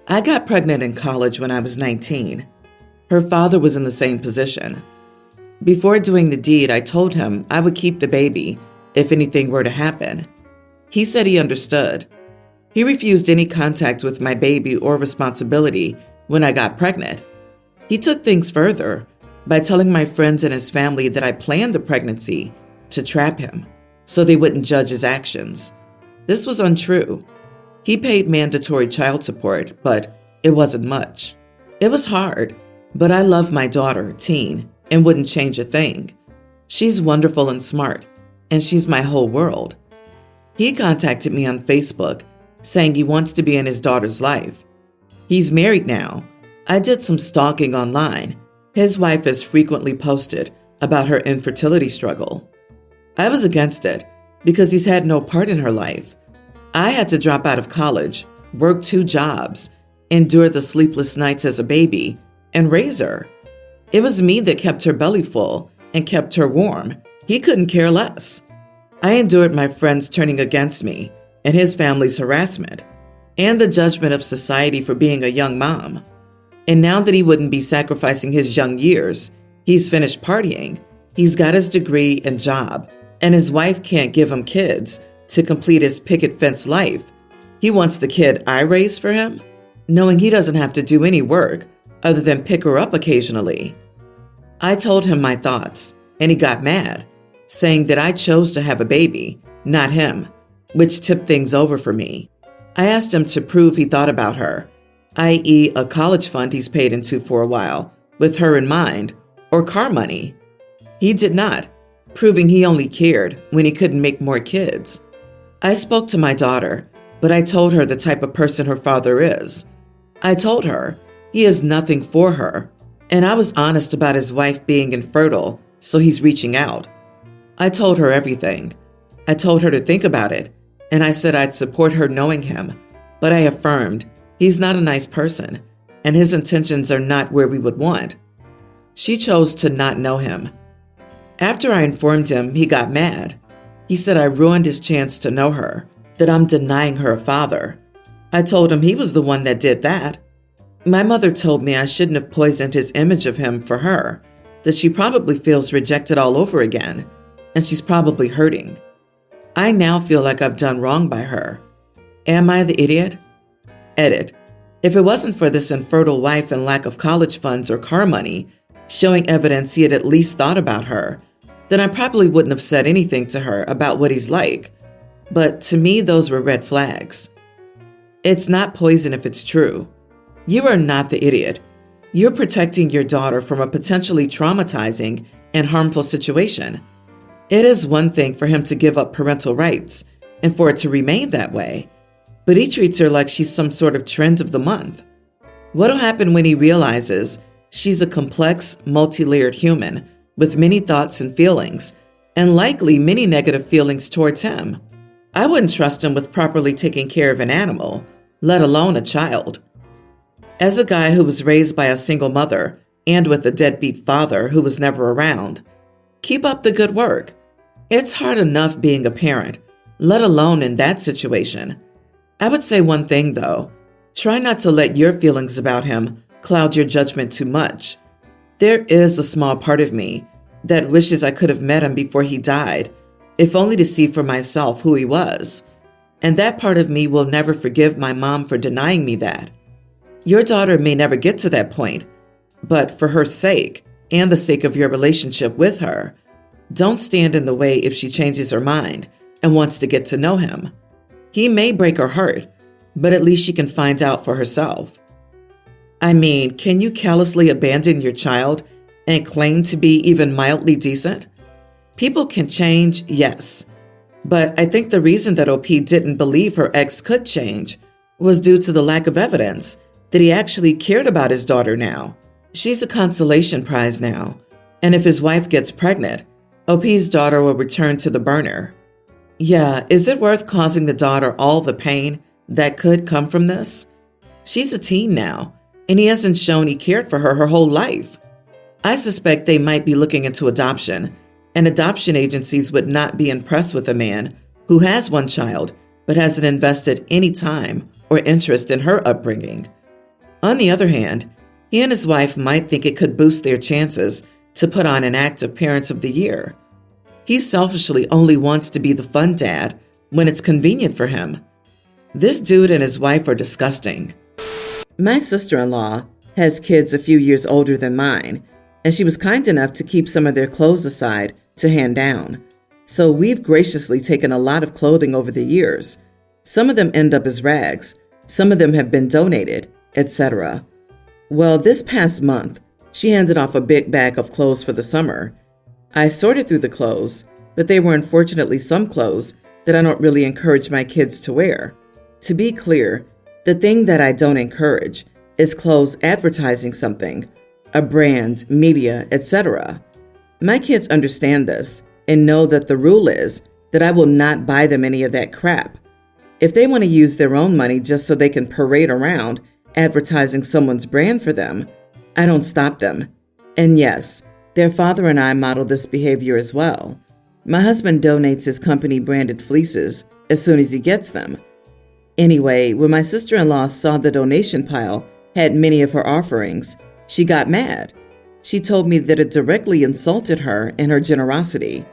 I got pregnant in college when I was 19. Her father was in the same position. Before doing the deed, I told him I would keep the baby if anything were to happen. He said he understood. He refused any contact with my baby or responsibility when I got pregnant. He took things further by telling my friends and his family that I planned the pregnancy to trap him so they wouldn't judge his actions. This was untrue. He paid mandatory child support, but it wasn't much. It was hard, but I love my daughter, Teen, and wouldn't change a thing. She's wonderful and smart, and she's my whole world. He contacted me on Facebook saying he wants to be in his daughter's life. He's married now. I did some stalking online. His wife has frequently posted about her infertility struggle. I was against it because he's had no part in her life. I had to drop out of college, work 2 jobs, endure the sleepless nights as a baby, and raise her. It was me that kept her belly full and kept her warm. He couldn't care less. I endured my friends turning against me and his family's harassment and the judgment of society for being a young mom. And now that he wouldn't be sacrificing his young years, he's finished partying. He's got his degree and job, and his wife can't give him kids to complete his picket fence life. He wants the kid I raised for him, knowing he doesn't have to do any work other than pick her up occasionally. I told him my thoughts, and he got mad, saying that I chose to have a baby, not him, which tipped things over for me. I asked him to prove he thought about her, i.e. a college fund he's paid into for a while, with her in mind, or car money. He did not, proving he only cared when he couldn't make more kids. I spoke to my daughter, but I told her the type of person her father is. I told her he is nothing for her, and I was honest about his wife being infertile, so he's reaching out. I told her everything. I told her to think about it, and I said I'd support her knowing him, but I affirmed he's not a nice person, and his intentions are not where we would want. She chose to not know him. After I informed him, he got mad. He said I ruined his chance to know her, that I'm denying her a father. I told him he was the one that did that. My mother told me I shouldn't have poisoned his image of him for her, that she probably feels rejected all over again, and she's probably hurting. I now feel like I've done wrong by her. Am I the idiot? Edit. If it wasn't for this infertile wife and lack of college funds or car money, showing evidence he had at least thought about her, then I probably wouldn't have said anything to her about what he's like. But to me, those were red flags. It's not poison if it's true. You are not the idiot. You're protecting your daughter from a potentially traumatizing and harmful situation. It is one thing for him to give up parental rights and for it to remain that way, but he treats her like she's some sort of trend of the month. What'll happen when he realizes she's a complex, multi-layered human with many thoughts and feelings, and likely many negative feelings towards him? I wouldn't trust him with properly taking care of an animal, let alone a child. As a guy who was raised by a single mother and with a deadbeat father who was never around, keep up the good work. It's hard enough being a parent, let alone in that situation. I would say one thing though, try not to let your feelings about him cloud your judgment too much. There is a small part of me that wishes I could have met him before he died, if only to see for myself who he was. And that part of me will never forgive my mom for denying me that. Your daughter may never get to that point, but for her sake, and the sake of your relationship with her, don't stand in the way if she changes her mind and wants to get to know him. He may break her heart, but at least she can find out for herself. I mean, can you callously abandon your child and claim to be even mildly decent? People can change, yes, but I think the reason that OP didn't believe her ex could change was due to the lack of evidence that he actually cared about his daughter now. She's a consolation prize now, and if his wife gets pregnant, OP's daughter will return to the burner. Yeah, is it worth causing the daughter all the pain that could come from this? She's a teen now, and he hasn't shown he cared for her whole life. I suspect they might be looking into adoption, and adoption agencies would not be impressed with a man who has one child but hasn't invested any time or interest in her upbringing. On the other hand, he and his wife might think it could boost their chances to put on an active Parents of the Year. He selfishly only wants to be the fun dad when it's convenient for him. This dude and his wife are disgusting. My sister-in-law has kids a few years older than mine, and she was kind enough to keep some of their clothes aside to hand down. So we've graciously taken a lot of clothing over the years. Some of them end up as rags, some of them have been donated, etc. Well, this past month, she handed off a big bag of clothes for the summer. I sorted through the clothes, but they were unfortunately some clothes that I don't really encourage my kids to wear. To be clear, the thing that I don't encourage is clothes advertising something, a brand, media, etc. My kids understand this and know that the rule is that I will not buy them any of that crap. If they want to use their own money just so they can parade around advertising someone's brand for them, I don't stop them. And yes, their father and I model this behavior as well. My husband donates his company branded fleeces as soon as he gets them. Anyway, when my sister-in-law saw the donation pile had many of her offerings, she got mad. She told me that it directly insulted her and her generosity.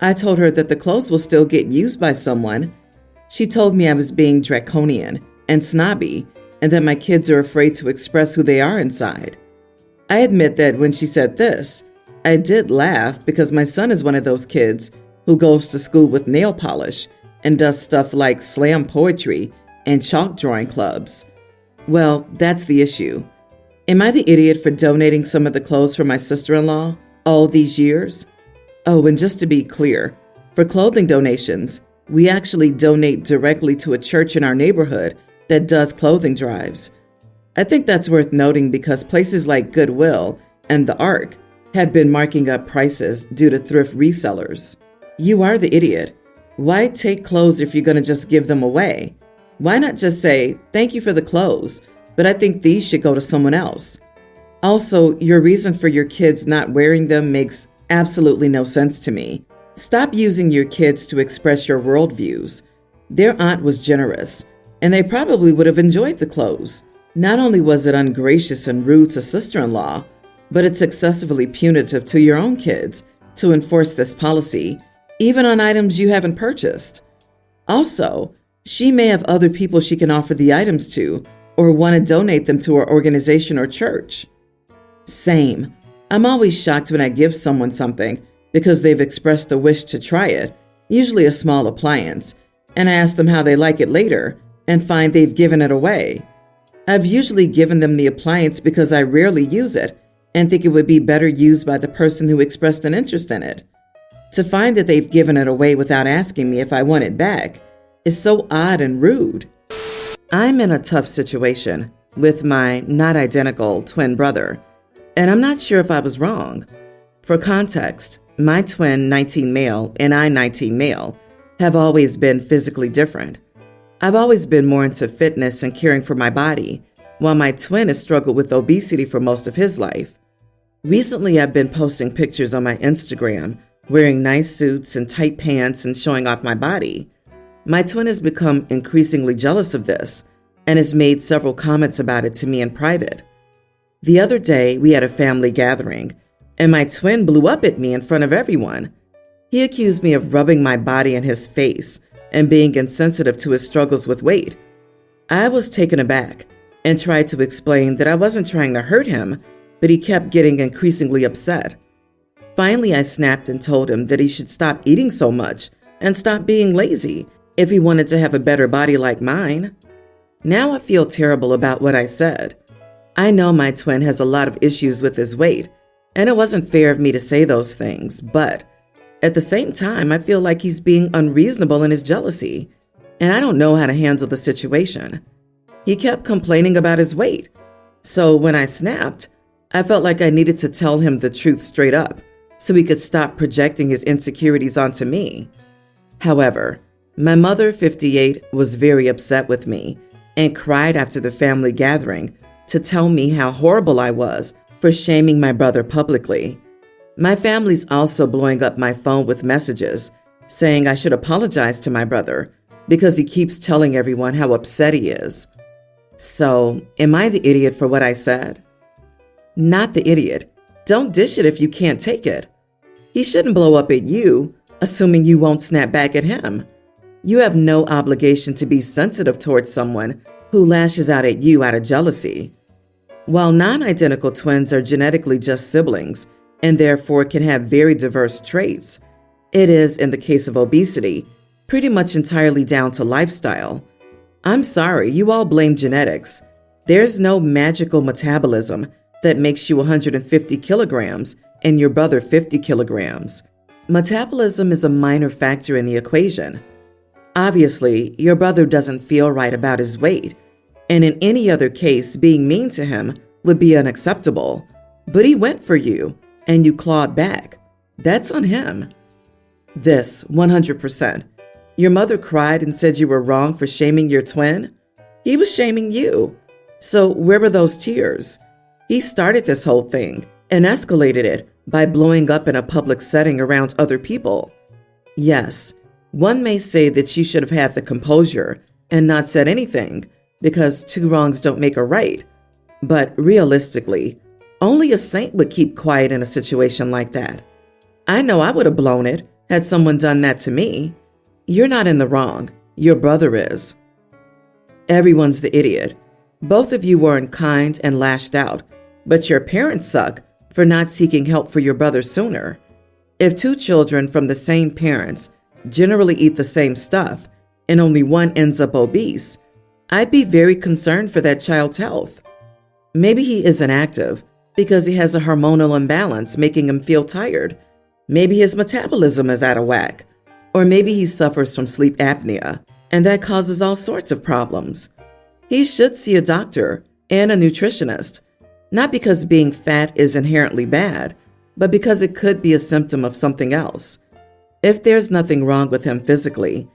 I told her that the clothes will still get used by someone. She told me I was being draconian and snobby and that my kids are afraid to express who they are inside. I admit that when she said this, I did laugh because my son is one of those kids who goes to school with nail polish and does stuff like slam poetry and chalk drawing clubs. Well, that's the issue. Am I the idiot for donating some of the clothes for my sister-in-law all these years? Oh, and just to be clear, for clothing donations, we actually donate directly to a church in our neighborhood that does clothing drives. I think that's worth noting because places like Goodwill and the Ark have been marking up prices due to thrift resellers. You are the idiot. Why take clothes if you're going to just give them away? Why not just say, thank you for the clothes, but I think these should go to someone else? Also, your reason for your kids not wearing them makes absolutely no sense to me. Stop using your kids to express your worldviews. Their aunt was generous, and they probably would have enjoyed the clothes. Not only was it ungracious and rude to sister-in-law, but it's excessively punitive to your own kids to enforce this policy, even on items you haven't purchased. Also, she may have other people she can offer the items to or want to donate them to her organization or church. Same. I'm always shocked when I give someone something because they've expressed the wish to try it, usually a small appliance, and I ask them how they like it later and find they've given it away. I've usually given them the appliance because I rarely use it and think it would be better used by the person who expressed an interest in it. To find that they've given it away without asking me if I want it back is so odd and rude. I'm in a tough situation with my not identical twin brother, and I'm not sure if I was wrong. For context, my twin 19 male and I 19 male have always been physically different. I've always been more into fitness and caring for my body, while my twin has struggled with obesity for most of his life. Recently, I've been posting pictures on my Instagram, wearing nice suits and tight pants and showing off my body. My twin has become increasingly jealous of this and has made several comments about it to me in private. The other day, we had a family gathering, and my twin blew up at me in front of everyone. He accused me of rubbing my body in his face and being insensitive to his struggles with weight. I was taken aback and tried to explain that I wasn't trying to hurt him, but he kept getting increasingly upset. Finally, I snapped and told him that he should stop eating so much and stop being lazy if he wanted to have a better body like mine. Now I feel terrible about what I said. I know my twin has a lot of issues with his weight, and it wasn't fair of me to say those things, but at the same time, I feel like he's being unreasonable in his jealousy, and I don't know how to handle the situation. He kept complaining about his weight, so when I snapped, I felt like I needed to tell him the truth straight up so he could stop projecting his insecurities onto me. However, my mother, 58, was very upset with me and cried after the family gathering to tell me how horrible I was for shaming my brother publicly. My family's also blowing up my phone with messages saying I should apologize to my brother because he keeps telling everyone how upset he is. So, am I the idiot for what I said? Not the idiot. Don't dish it if you can't take it. He shouldn't blow up at you, assuming you won't snap back at him. You have no obligation to be sensitive towards someone who lashes out at you out of jealousy. While non-identical twins are genetically just siblings and therefore can have very diverse traits, it is, in the case of obesity, pretty much entirely down to lifestyle. I'm sorry, you all blame genetics. There's no magical metabolism that makes you 150 kilograms and your brother 50 kilograms. Metabolism is a minor factor in the equation. Obviously, your brother doesn't feel right about his weight, and in any other case, being mean to him would be unacceptable. But he went for you, and you clawed back. That's on him. This, 100%. Your mother cried and said you were wrong for shaming your twin? He was shaming you. So where were those tears? He started this whole thing and escalated it by blowing up in a public setting around other people. Yes, one may say that you should have had the composure and not said anything because two wrongs don't make a right. But realistically, only a saint would keep quiet in a situation like that. I know I would have blown it had someone done that to me. You're not in the wrong. Your brother is. Everyone's the idiot. Both of you were unkind and lashed out, but your parents suck for not seeking help for your brother sooner. If two children from the same parents generally eat the same stuff and only one ends up obese, I'd be very concerned for that child's health. Maybe he isn't active because he has a hormonal imbalance making him feel tired. Maybe his metabolism is out of whack. Or maybe he suffers from sleep apnea, and that causes all sorts of problems. He should see a doctor and a nutritionist, not because being fat is inherently bad, but because it could be a symptom of something else. If there's nothing wrong with him physically,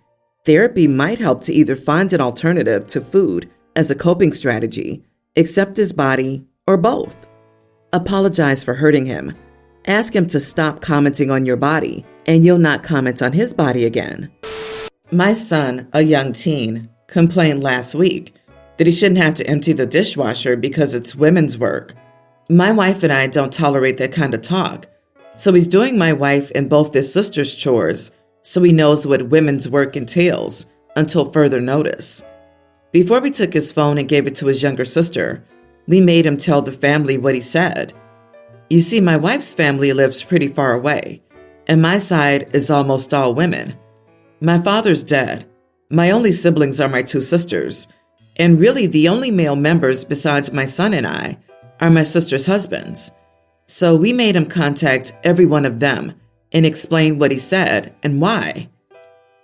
therapy might help to either find an alternative to food as a coping strategy, accept his body, or both. Apologize for hurting him. Ask him to stop commenting on your body, and you'll not comment on his body again. My son, a young teen, complained last week that he shouldn't have to empty the dishwasher because it's women's work. My wife and I don't tolerate that kind of talk, so he's doing my wife and both his sisters' chores so he knows what women's work entails until further notice. Before we took his phone and gave it to his younger sister, we made him tell the family what he said. You see, my wife's family lives pretty far away, and my side is almost all women. My father's dead. My only siblings are my two sisters, and really the only male members besides my son and I are my sister's husbands. So we made him contact every one of them and explain what he said and why.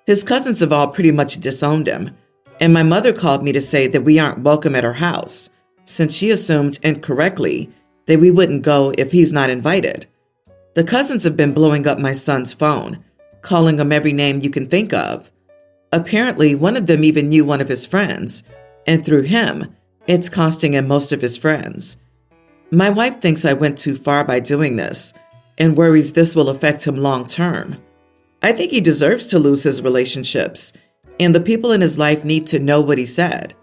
His cousins have all pretty much disowned him, and my mother called me to say that we aren't welcome at her house, since she assumed incorrectly that we wouldn't go if he's not invited. The cousins have been blowing up my son's phone, calling him every name you can think of. Apparently, one of them even knew one of his friends, and through him, it's costing him most of his friends. My wife thinks I went too far by doing this and worries this will affect him long term. I think he deserves to lose his relationships, and the people in his life need to know what he said.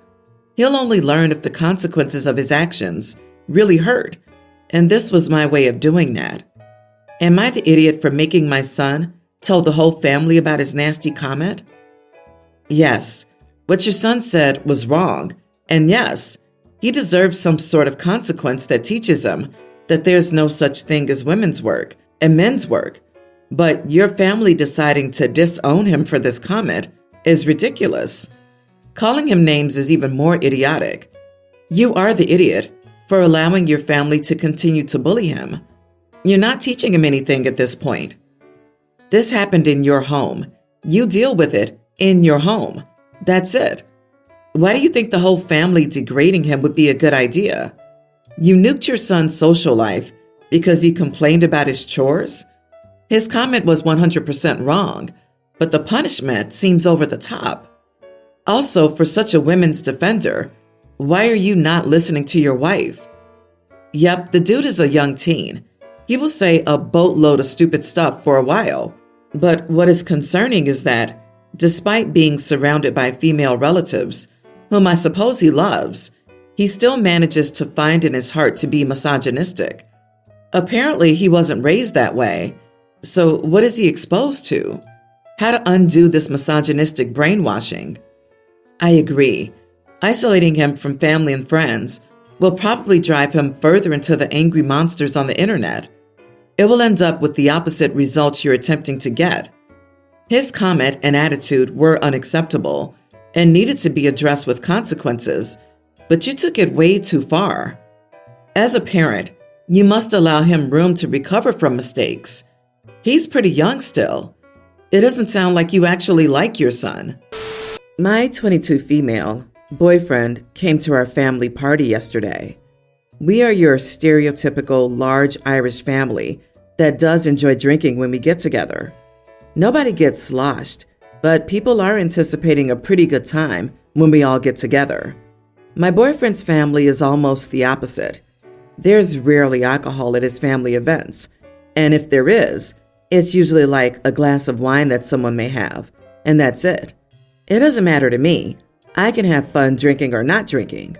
He'll only learn if the consequences of his actions really hurt, and this was my way of doing that. Am I the idiot for making my son tell the whole family about his nasty comment? Yes, what your son said was wrong, and yes, he deserves some sort of consequence that teaches him that there's no such thing as women's work and men's work. But your family deciding to disown him for this comment is ridiculous. Calling him names is even more idiotic. You are the idiot for allowing your family to continue to bully him. You're not teaching him anything at this point. This happened in your home. You deal with it in your home. That's it. Why do you think the whole family degrading him would be a good idea? You nuked your son's social life because he complained about his chores? His comment was 100% wrong, but the punishment seems over the top. Also, for such a women's defender, why are you not listening to your wife? Yep, the dude is a young teen. He will say a boatload of stupid stuff for a while. But what is concerning is that, despite being surrounded by female relatives, whom I suppose he loves, he still manages to find in his heart to be misogynistic. Apparently, he wasn't raised that way. So what is he exposed to? How to undo this misogynistic brainwashing? I agree. Isolating him from family and friends will probably drive him further into the angry monsters on the internet. It will end up with the opposite results you're attempting to get. His comment and attitude were unacceptable and needed to be addressed with consequences, but you took it way too far. As a parent, you must allow him room to recover from mistakes. He's pretty young still. It doesn't sound like you actually like your son. My 22 female boyfriend came to our family party yesterday. We are your stereotypical large Irish family that does enjoy drinking when we get together. Nobody gets sloshed, but people are anticipating a pretty good time when we all get together. My boyfriend's family is almost the opposite. There's rarely alcohol at his family events, and if there is, it's usually like a glass of wine that someone may have, and that's it. It doesn't matter to me. I can have fun drinking or not drinking.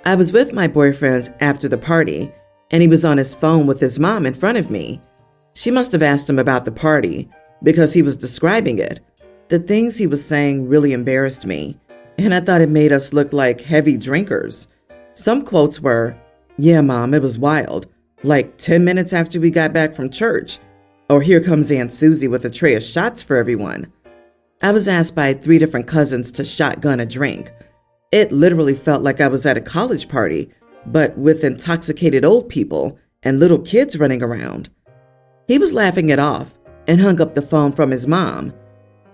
I was with my boyfriend after the party, and he was on his phone with his mom in front of me. She must have asked him about the party because he was describing it. The things he was saying really embarrassed me, and I thought it made us look like heavy drinkers. Some quotes were, "Yeah, Mom, it was wild. Like 10 minutes after we got back from church." Or "Here comes Aunt Susie with a tray of shots for everyone." I was asked by 3 different cousins to shotgun a drink. It literally felt like I was at a college party, but with intoxicated old people and little kids running around. He was laughing it off and hung up the phone from his mom.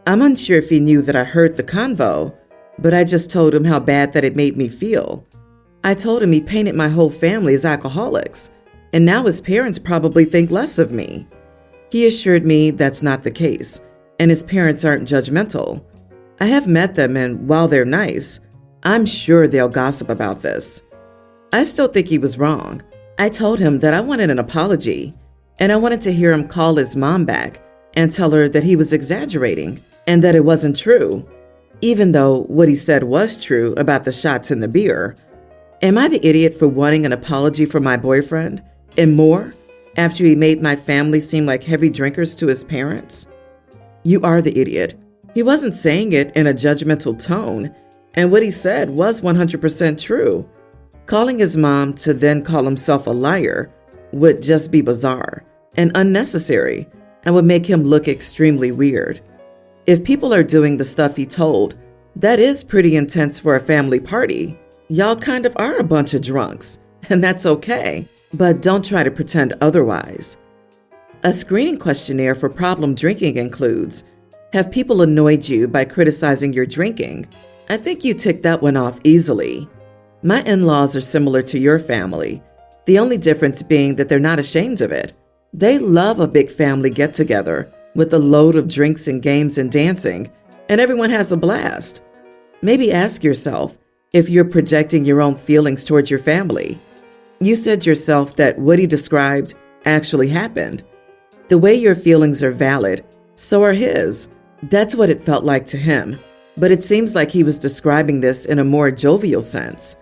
I'm unsure if he knew that I heard the convo, but I just told him how bad that it made me feel. I told him he painted my whole family as alcoholics, and now his parents probably think less of me. He assured me that's not the case, and his parents aren't judgmental. I have met them, and while they're nice, I'm sure they'll gossip about this. I still think he was wrong. I told him that I wanted an apology, and I wanted to hear him call his mom back and tell her that he was exaggerating and that it wasn't true, even though what he said was true about the shots and the beer. Am I the idiot for wanting an apology from my boyfriend and more after he made my family seem like heavy drinkers to his parents? You are the idiot. He wasn't saying it in a judgmental tone, and what he said was 100% true. Calling his mom to then call himself a liar would just be bizarre and unnecessary and would make him look extremely weird. If people are doing the stuff he told, that is pretty intense for a family party. Y'all kind of are a bunch of drunks, and that's okay, but don't try to pretend otherwise. A screening questionnaire for problem drinking includes, have people annoyed you by criticizing your drinking? I think you ticked that one off easily. My in-laws are similar to your family, the only difference being that they're not ashamed of it. They love a big family get-together with a load of drinks and games and dancing, and everyone has a blast. Maybe ask yourself if you're projecting your own feelings towards your family. You said yourself that what he described actually happened. The way your feelings are valid, so are his. That's what it felt like to him, but it seems like he was describing this in a more jovial sense.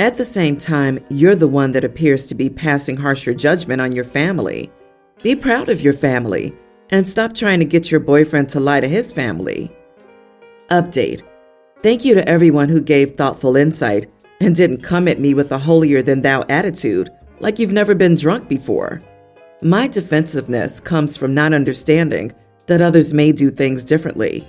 At the same time, you're the one that appears to be passing harsher judgment on your family. Be proud of your family and stop trying to get your boyfriend to lie to his family. Update. Thank you to everyone who gave thoughtful insight and didn't come at me with a holier-than-thou attitude like you've never been drunk before. My defensiveness comes from not understanding that others may do things differently.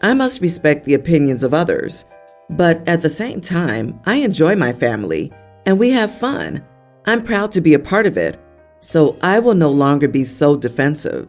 I must respect the opinions of others, but at the same time, I enjoy my family and we have fun. I'm proud to be a part of it, so I will no longer be so defensive.